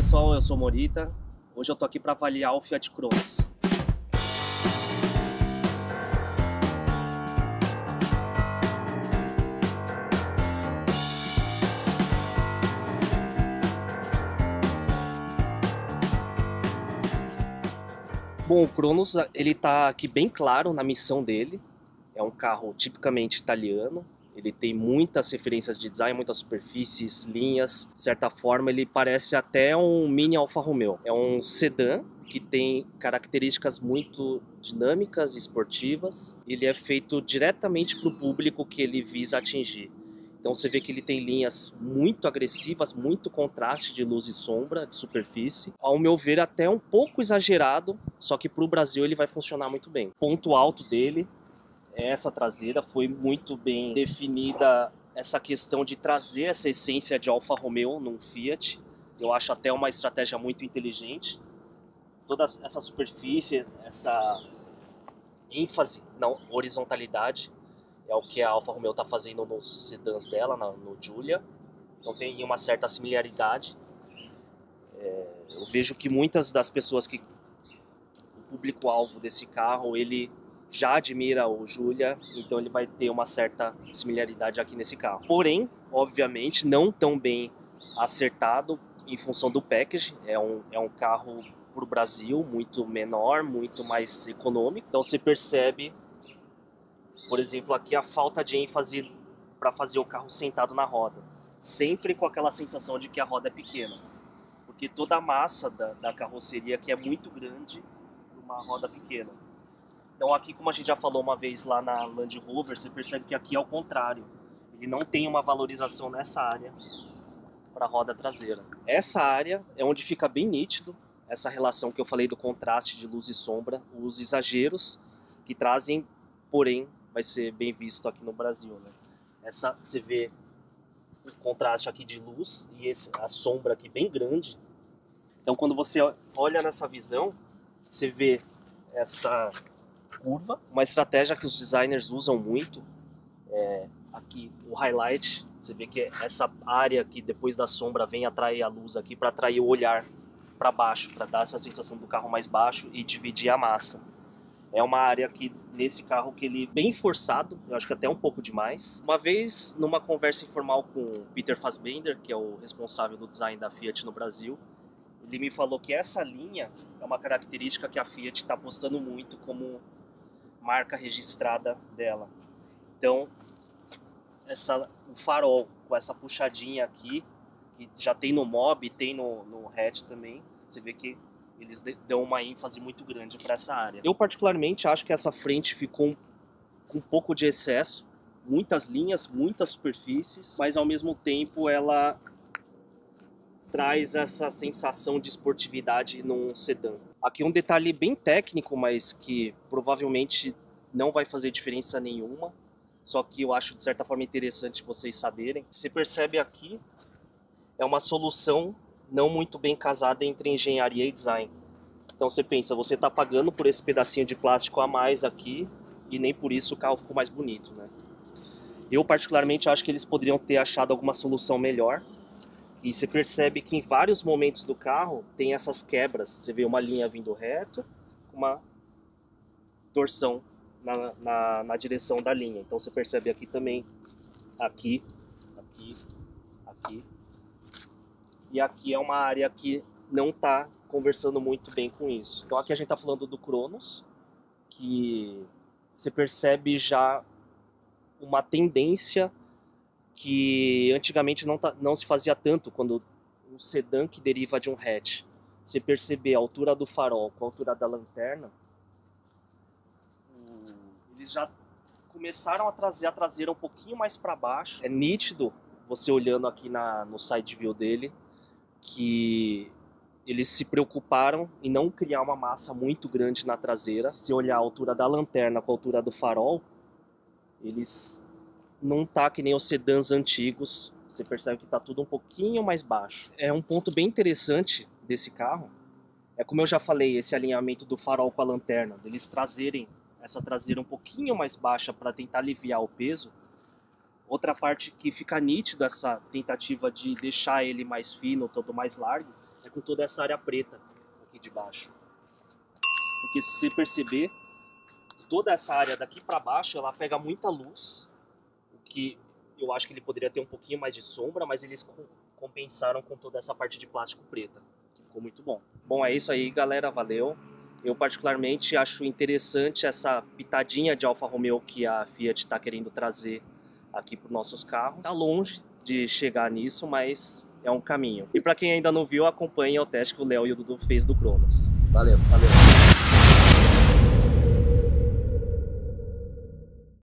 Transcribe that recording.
pessoal, eu sou o Morita. Hoje eu tô aqui para avaliar o Fiat Cronos. Bom, o Cronos, ele tá aqui bem claro na missão dele. É um carro tipicamente italiano. Ele tem muitas referências de design, muitas superfícies, linhas. De certa forma, ele parece até um mini Alfa Romeo. É um sedã que tem características muito dinâmicas e esportivas. Ele é feito diretamente para o público que ele visa atingir. Então você vê que ele tem linhas muito agressivas, muito contraste de luz e sombra, de superfície. Ao meu ver, até um pouco exagerado, só que para o Brasil ele vai funcionar muito bem. Ponto alto dele é essa traseira, foi muito bem definida essa questão de trazer essa essência de Alfa Romeo num Fiat. Eu acho até uma estratégia muito inteligente. Toda essa superfície, essa ênfase na horizontalidade, é o que a Alfa Romeo está fazendo nos sedãs dela, no Giulia. Então tem uma certa similaridade. Eu vejo que muitas das pessoas que... O público-alvo desse carro, ele já admira o Giulia, então ele vai ter uma certa similaridade aqui nesse carro. Porém, obviamente, não tão bem acertado em função do package. É um carro para o Brasil muito menor, muito mais econômico. Então você percebe, por exemplo, aqui a falta de ênfase para fazer o carro sentado na roda. Sempre com aquela sensação de que a roda é pequena. Porque toda a massa da carroceria aqui é muito grande para uma roda pequena. Então aqui, como a gente já falou uma vez lá na Land Rover, você percebe que aqui é o contrário. Ele não tem uma valorização nessa área para a roda traseira. Essa área é onde fica bem nítido essa relação que eu falei do contraste de luz e sombra, os exageros que trazem, porém, vai ser bem visto aqui no Brasil, né? Você vê o contraste aqui de luz e a sombra aqui bem grande. Então quando você olha nessa visão, você vê essa curva, uma estratégia que os designers usam muito. Aqui o highlight, você vê que essa área que depois da sombra vem atrair a luz aqui para atrair o olhar para baixo, para dar essa sensação do carro mais baixo e dividir a massa. É uma área que nesse carro que ele bem forçado, eu acho que até um pouco demais. Uma vez numa conversa informal com o Peter Fassbender, que é o responsável do design da Fiat no Brasil, ele me falou que essa linha é uma característica que a Fiat está apostando muito como marca registrada dela. Então, o farol com essa puxadinha aqui, que já tem no Mob, tem no hatch também, você vê que eles dão uma ênfase muito grande para essa área. Eu particularmente acho que essa frente ficou com um pouco de excesso, muitas linhas, muitas superfícies, mas ao mesmo tempo ela traz essa sensação de esportividade num sedã. Aqui um detalhe bem técnico, mas que provavelmente não vai fazer diferença nenhuma, só que eu acho de certa forma interessante vocês saberem. Você percebe aqui, é uma solução não muito bem casada entre engenharia e design. Então você pensa, você está pagando por esse pedacinho de plástico a mais aqui e nem por isso o carro ficou mais bonito, né? Eu particularmente acho que eles poderiam ter achado alguma solução melhor. E você percebe que em vários momentos do carro tem essas quebras. Você vê uma linha vindo reto, uma torção na direção da linha. Então você percebe aqui também, aqui. E aqui é uma área que não está conversando muito bem com isso. Então aqui a gente está falando do Cronos, que você percebe já uma tendência que antigamente não se fazia tanto, quando um sedã que deriva de um hatch. Você perceber a altura do farol com a altura da lanterna, eles já começaram a trazer a traseira um pouquinho mais para baixo. É nítido, você olhando aqui no side view dele, que eles se preocuparam em não criar uma massa muito grande na traseira. Se olhar a altura da lanterna com a altura do farol, eles não tá que nem os sedãs antigos. Você percebe que tá tudo um pouquinho mais baixo. É um ponto bem interessante desse carro. É como eu já falei, esse alinhamento do farol com a lanterna, eles trazerem essa traseira um pouquinho mais baixa para tentar aliviar o peso. Outra parte que fica nítido essa tentativa de deixar ele mais fino, todo mais largo, é é com toda essa área preta aqui de baixo. Porque se você perceber, toda essa área daqui para baixo, ela pega muita luz, o que eu acho que ele poderia ter um pouquinho mais de sombra, mas eles compensaram com toda essa parte de plástico preta, que ficou muito bom. Bom, é isso aí, galera, valeu. Eu particularmente acho interessante essa pitadinha de Alfa Romeo que a Fiat está querendo trazer aqui para os nossos carros. Tá longe de chegar nisso, mas é um caminho. E para quem ainda não viu, acompanhe o teste que o Léo e o Dudu fez do Cronos. Valeu, valeu.